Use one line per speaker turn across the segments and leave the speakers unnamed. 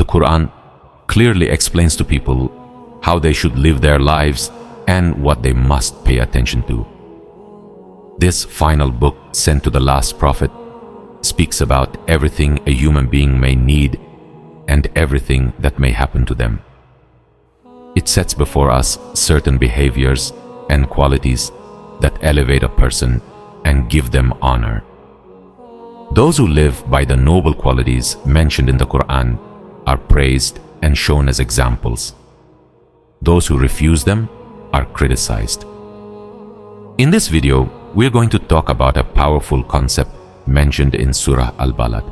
Qur'an clearly explains to people how they should live their lives and what they must pay attention to. This final book sent to the last prophet speaks about everything a human being may need and everything that may happen to them. It sets before us certain behaviors and qualities that elevate a person and give them honor. Those who live by the noble qualities mentioned in the Qur'an are praised and shown as examples. Those who refuse them are criticized. In this video, we are going to talk about a powerful concept mentioned in Surah Al-Balad.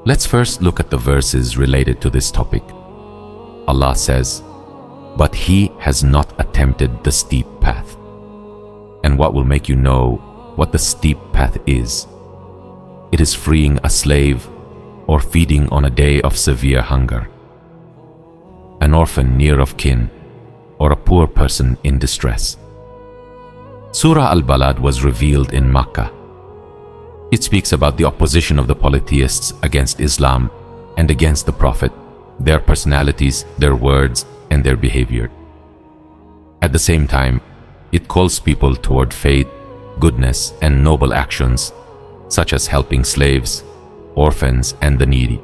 Let's first look at the verses related to this topic. Allah says, "But he has not attempted the steep path." And what will make you know what the steep path is? It is freeing a slave or feeding on a day of severe hunger, an orphan near of kin, or a poor person in distress. Surah Al-Balad was revealed in Makkah. It speaks about the opposition of the polytheists against Islam and against the Prophet, their personalities, their words, and their behavior. At the same time, it calls people toward faith, goodness, and noble actions, such as helping slaves, orphans, and the needy.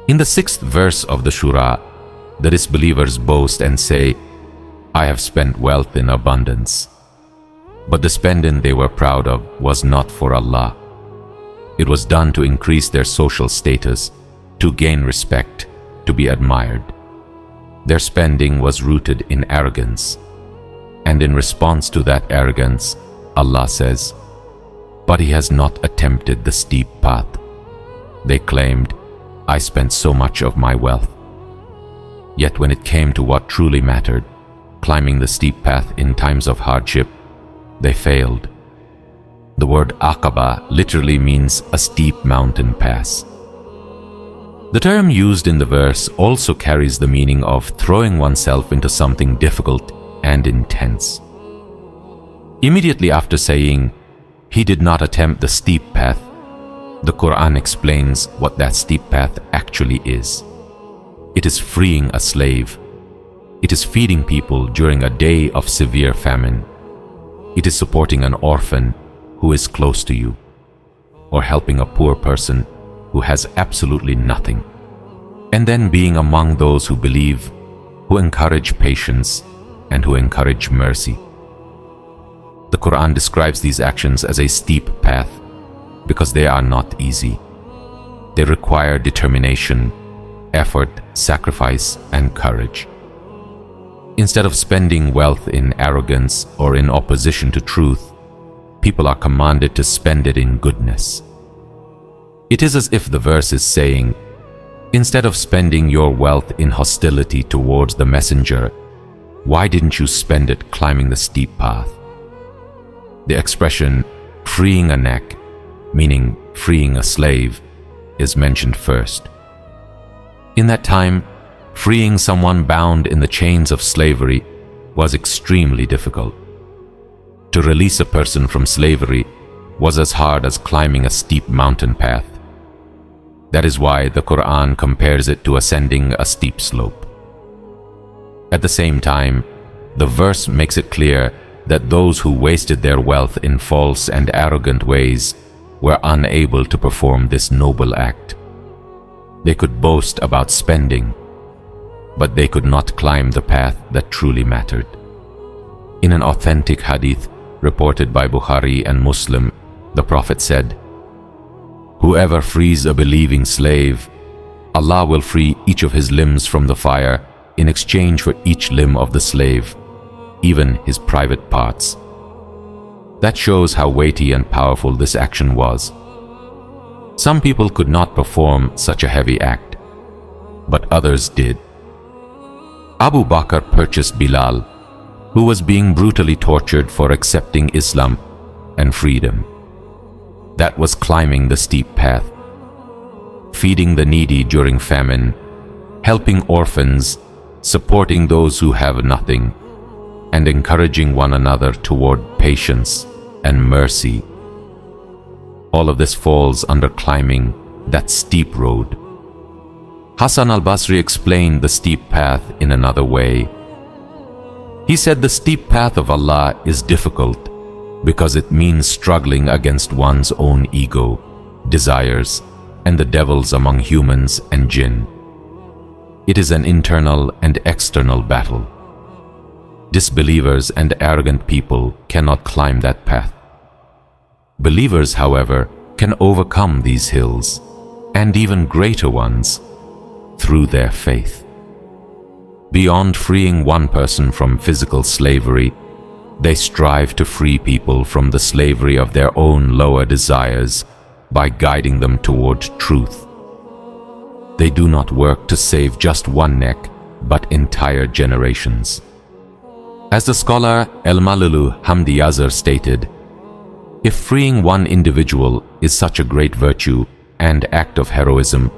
In the 6th verse of the Surah, the disbelievers boast and say, "I have spent wealth in abundance." But the spending they were proud of was not for Allah. It was done to increase their social status, to gain respect, to be admired. Their spending was rooted in arrogance. And in response to that arrogance, Allah says, "But he has not attempted the steep path." They claimed, "I spent so much of my wealth." Yet when it came to what truly mattered, climbing the steep path in times of hardship, they failed. The word Aqaba literally means a steep mountain pass. The term used in the verse also carries the meaning of throwing oneself into something difficult and intense. Immediately after saying, "He did not attempt the steep path," the Qur'an explains what that steep path actually is. It is freeing a slave. It is feeding people during a day of severe famine. It is supporting an orphan who is close to you, or helping a poor person who has absolutely nothing, and then being among those who believe, who encourage patience, and who encourage mercy. The Qur'an describes these actions as a steep path because they are not easy. They require determination, effort, sacrifice, and courage. Instead of spending wealth in arrogance or in opposition to truth, people are commanded to spend it in goodness. It is as if the verse is saying, instead of spending your wealth in hostility towards the messenger, why didn't you spend it climbing the steep path? The expression, freeing a neck, meaning freeing a slave, is mentioned first. In that time, freeing someone bound in the chains of slavery was extremely difficult. To release a person from slavery was as hard as climbing a steep mountain path. That is why the Qur'an compares it to ascending a steep slope. At the same time, the verse makes it clear that those who wasted their wealth in false and arrogant ways were unable to perform this noble act. They could boast about spending, but they could not climb the path that truly mattered. In an authentic hadith reported by Bukhari and Muslim, the Prophet said, "Whoever frees a believing slave, Allah will free each of his limbs from the fire in exchange for each limb of the slave, even his private parts." That shows how weighty and powerful this action was. Some people could not perform such a heavy act, but others did. Abu Bakr purchased Bilal, who was being brutally tortured for accepting Islam, and freed him. That was climbing the steep path. Feeding the needy during famine, helping orphans, supporting those who have nothing, and encouraging one another toward patience and mercy. All of this falls under climbing that steep road. Hassan al-Basri explained the steep path in another way. He said the steep path of Allah is difficult because it means struggling against one's own ego, desires, and the devils among humans and jinn. It is an internal and external battle. Disbelievers and arrogant people cannot climb that path. Believers, however, can overcome these hills, and even greater ones, through their faith. Beyond freeing one person from physical slavery, they strive to free people from the slavery of their own lower desires by guiding them toward truth. They do not work to save just one neck, but entire generations. As the scholar El-Malulu Hamdi Yazir stated, if freeing one individual is such a great virtue and act of heroism,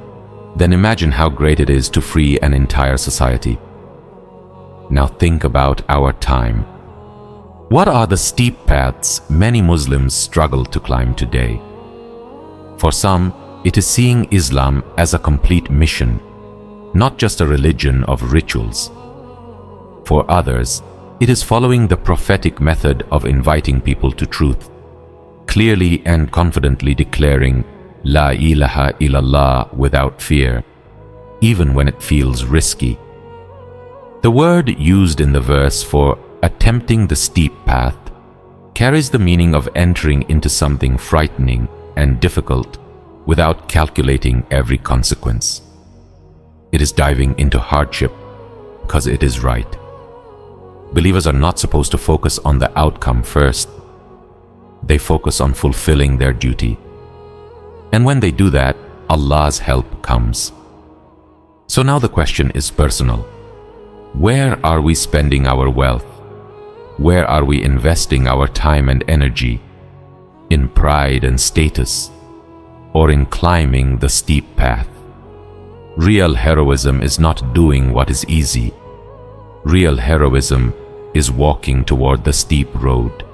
then imagine how great it is to free an entire society. Now think about our time. What are the steep paths many Muslims struggle to climb today? For some, it is seeing Islam as a complete mission, not just a religion of rituals. For others, it is following the prophetic method of inviting people to truth, clearly and confidently declaring La ilaha illallah without fear, even when it feels risky. The word used in the verse for attempting the steep path carries the meaning of entering into something frightening and difficult without calculating every consequence. It is diving into hardship because it is right. Believers are not supposed to focus on the outcome first. They focus on fulfilling their duty. And when they do that, Allah's help comes. So now the question is personal. Where are we spending our wealth? Where are we investing our time and energy? In pride and status, or in climbing the steep path? Real heroism is not doing what is easy. Real heroism is walking toward the steep road.